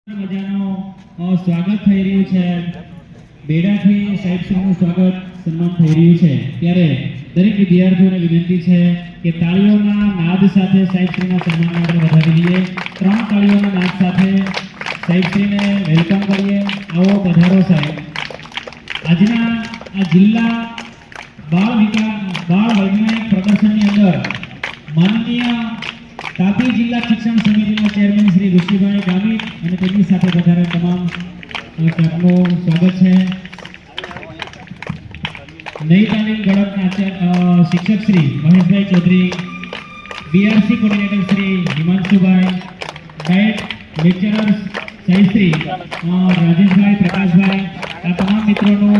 મજાનો સ્વાગત થઈ રહ્યું છે. બેડાથી સાહેબશ્રીનું સ્વાગત સન્માન થઈ રહ્યું છે. ત્યારે દરેક વિદ્યાર્થીઓને વિનંતી છે કે તાળીઓના નાદ સાથે સાહેબશ્રીના સન્માન માટે વધાવી લઈએ. 3 તાળીઓના નાદ સાથે સાહેબશ્રીને વેલકમ કરીએ. આવો પધારો સાહેબ. આજના આ જિલ્લા બાળ વૈજ્ઞાનિક પ્રદર્શનની અંદર માનનીય તાપી જિલ્લા શિક્ષણ સમિતિના ચેરમેન શ્રી ઋષિભાઈ ગામિત અને તેમની સાથે પધારેલ તમામ સ્ટાફનું સ્વાગત છે. નઈ તાલીમ ગળકના શિક્ષક શ્રી મહેશભાઈ ચૌધરી, બીઆરસી કોર્ડિનેટર શ્રી હિમાંશુભાઈ, ડાયટ લેક્ચરર્સ સહિત રાજેશભાઈ, પ્રકાશભાઈ, આ તમામ મિત્રોનું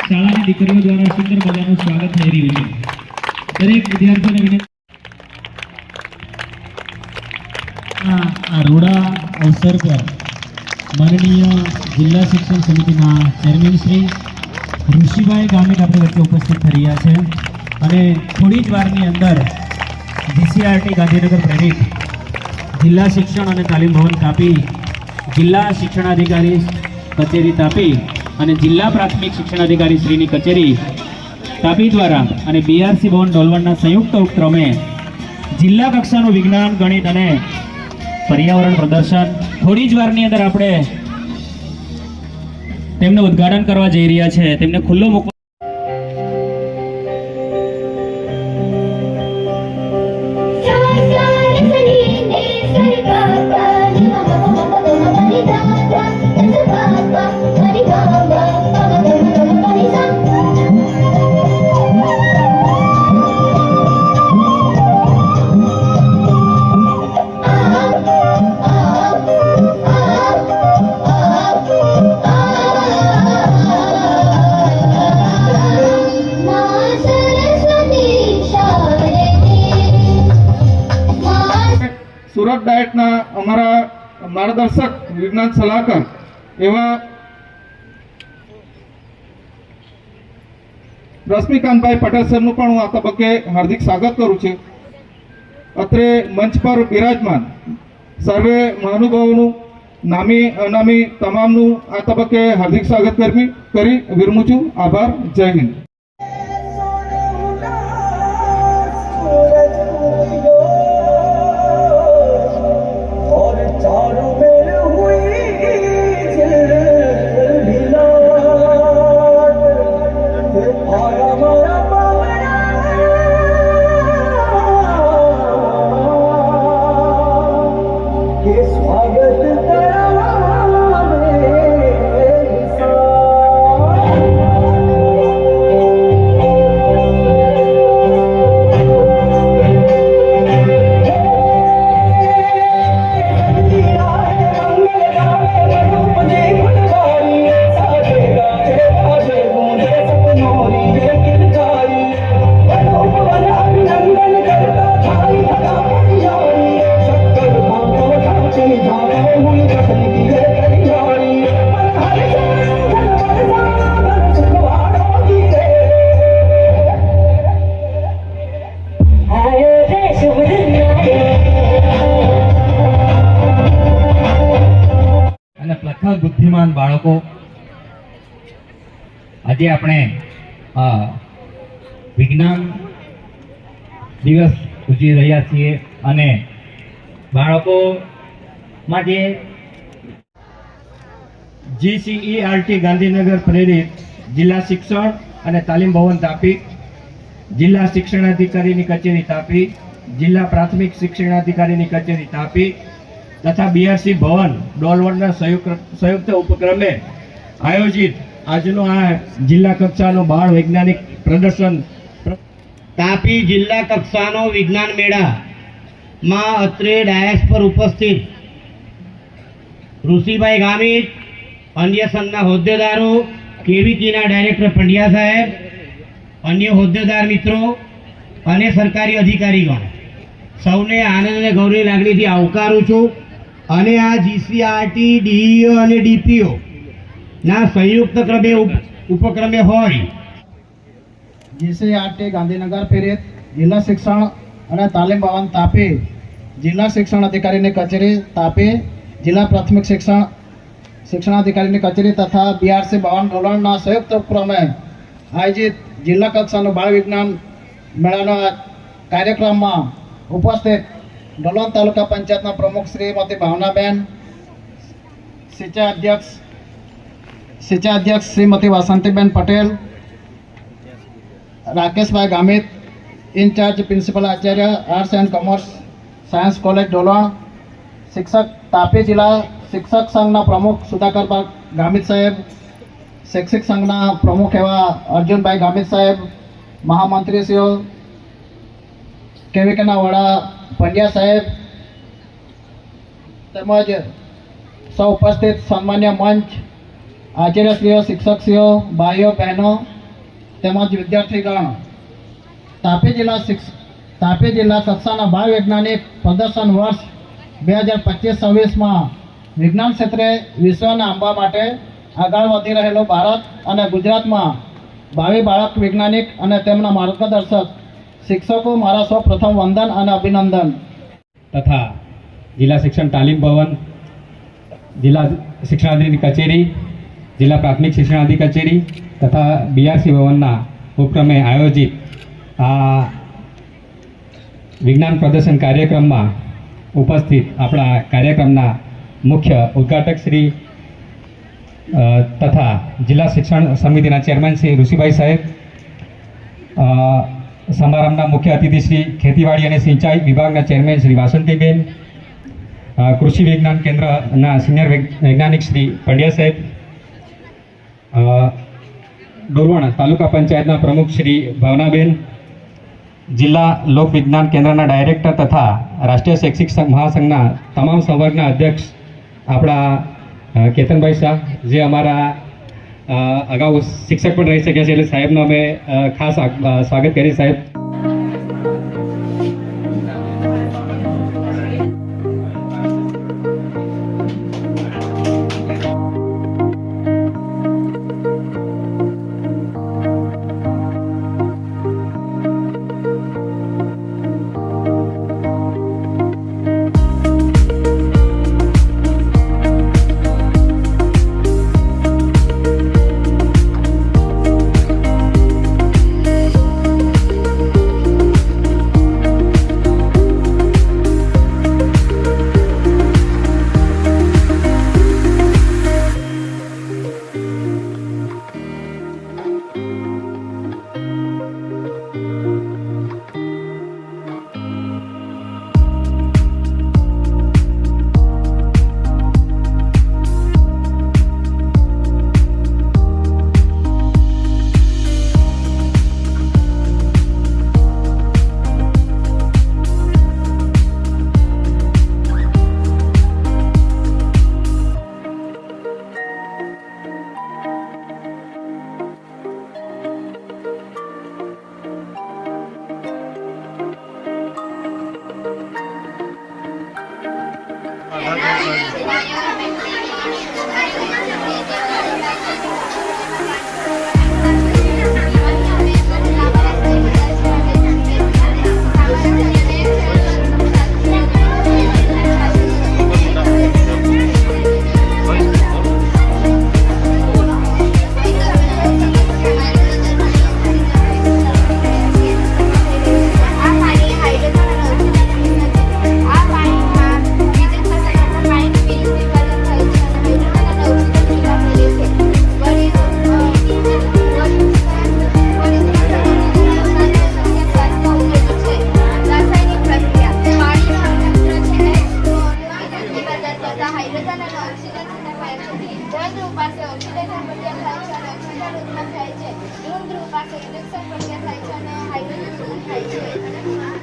શાળાની દીકરીઓ દ્વારા સુંદર મજાનું સ્વાગત થઈ રહ્યું છે. દરેક વિદ્યાર્થીઓને વિનંતી રૂડા अवसर पर माननीय जिला शिक्षण समिति चेरमेन श्री ऋषिभाई गामित अपने वच्चे उपस्थित थई रह्या छे अने थोड़ी ज वारनी अंदर जीसीआरटी गांधीनगर प्रेरित जिला शिक्षण और तालीम भवन तापी, जिला शिक्षणाधिकारी कचेरी तापी और जिला प्राथमिक शिक्षणाधिकारी श्री कचेरी तापी द्वारा और बीआरसी भवन डोलवणना संयुक्त उपक्रमे जिला कक्षाનું विज्ञान गणित और पर्यावरण प्रदर्शन थोड़ी ज वारनी अंदर आपणे तेमने उद्घाटन करवा जई रह्या छे. तेमने खुल्लो मूकवा सूरत डायटना अमरा मार्गदर्शक विज्ञान सलाहकार एवं रश्मिकांतभाई पटेल सरनु पण हूँ आ तबक्के हार्दिक स्वागत करूँ छुं. अत्रे मंच पर विराजमान सर्वे महानुभावों नामी अनामी तमामनु आ तबक्के हार्दिक स्वागत करी विरमू छुं. आभार. जय हिंद. बुद्धिमान बाळको आज आपणे विज्ञान दिवस उजवी रह्या छीए अने बाळको मां जे जीसीईआरटी गांधीनगर प्रेरित जिला शिक्षण और तालीम भवन तापी, जिला शिक्षणाधिकारी कचेरी तापी, जिला प्राथमिक शिक्षणाधिकारी कचेरी तापी तथा बीआरसी भवन डोलवणना संयुक्त उपक्रमे आयोजित आजनो आ जिला कक्षानो बाळ वैज्ञानिक प्रदर्शन तापी जिला कक्षानो विज्ञान मेळा मां अत्रे डायस पर उपस्थित ऋषिभाई गामित, अन्य संघना होद्देदारो, केवीटीना डायरेक्टर पंड्या साहेब, अन्य होद्देदार मित्रों अने सरकारी अधिकारीगण सौने आनंद अने गौरवनी लागणीथी आवकारूं छुं. अने आ जीसीआरटी डीईओ अने डीपीओ ना संयुक्त क्रमे उपक्रमे होय जीसीआरटी गांधीनगर प्रेरित जिला शिक्षण और तालीम भवन तापी, जिला शिक्षण अधिकारी ने कचेरी तापी, जिला प्राथमिक शिक्षण શિક્ષણાધિકારીની કચેરી તથા બીઆરસી ભવન ડોલણના સંયુક્ત ઉપક્રમે આયોજિત જિલ્લા કક્ષાનો બાળ વિજ્ઞાન મેળાના કાર્યક્રમમાં ઉપસ્થિત ડોલણ તાલુકા પંચાયતના પ્રમુખ શ્રીમતી ભાવનાબેન, સિંચાઈ અધ્યક્ષ શ્રીમતી વાસંતીબેન પટેલ, રાકેશભાઈ ગામિત, ઇન્ચાર્જ પ્રિન્સિપલ આચાર્ય arts and commerce science college Dolan, શિક્ષક તાપી જિલ્લા શિક્ષક સંઘના પ્રમુખ સુધાકરભાઈ ગામિત સાહેબ, શૈક્ષિક સંઘના પ્રમુખ એવા અર્જુનભાઈ ગામિત સાહેબ, મહામંત્રીશ્રીઓ, કેવીકેના વડા પંડ્યા સાહેબ તેમજ સૌ ઉપસ્થિત સન્માન્ય મંચ, આચાર્યશ્રીઓ, શિક્ષકશ્રીઓ, ભાઈઓ બહેનો તેમજ વિદ્યાર્થીગણ, તાપી જિલ્લા કક્ષાના બાળ વૈજ્ઞાનિક પ્રદર્શન વર્ષ 2025-26માં વિજ્ઞાન ક્ષેત્રે વિશ્વને આંબવા માટે આગળ વધી રહેલો ભારત અને ગુજરાતમાં ભાવિ બાળક વૈજ્ઞાનિક અને તેમના માર્ગદર્શક શિક્ષકો મારા સૌ પ્રથમ વંદન અને અભિનંદન. તથા જિલ્લા શિક્ષણ તાલીમ ભવન, જિલ્લા શિક્ષણાધિકારી કચેરી, જિલ્લા પ્રાથમિક શિક્ષણાધિકારી કચેરી તથા બીઆરસી ભવનના ઉપક્રમે આયોજિત આ વિજ્ઞાન પ્રદર્શન કાર્યક્રમમાં ઉપસ્થિત આપણા કાર્યક્રમના મુખ્ય ઉદ્ઘાટક શ્રી તથા જિલ્લા શિક્ષણ સમિતિના ચેરમેન શ્રી ઋષિભાઈ સાહેબ, સમારંભના મુખ્ય અતિથિ શ્રી ખેતીવાડી અને સિંચાઈ વિભાગના ચેરમેન શ્રી વાસંતીબેન, કૃષિ વિજ્ઞાન કેન્દ્રના સિનિયર વૈજ્ઞાનિક શ્રી પંડ્યા સાહેબ, ડોલવણ તાલુકા પંચાયતના પ્રમુખ શ્રી ભાવનાબેન, જિલ્લા લોક વિજ્ઞાન કેન્દ્રના ડાયરેક્ટર તથા રાષ્ટ્રીય શૈક્ષિક મહાસંઘના તમામ સંવર્ગના અધ્યક્ષ આપણા કેતનભાઈ શાહ, જે અમારા અગાઉ શિક્ષક પણ રહી શક્યા છે, એટલે સાહેબનો અમે ખાસ સ્વાગત કરીએ. સાહેબ પાસે ઇલેક્શન પ્રક્રિયા થાય છે અને હાઇડ્રોજન થાય છે.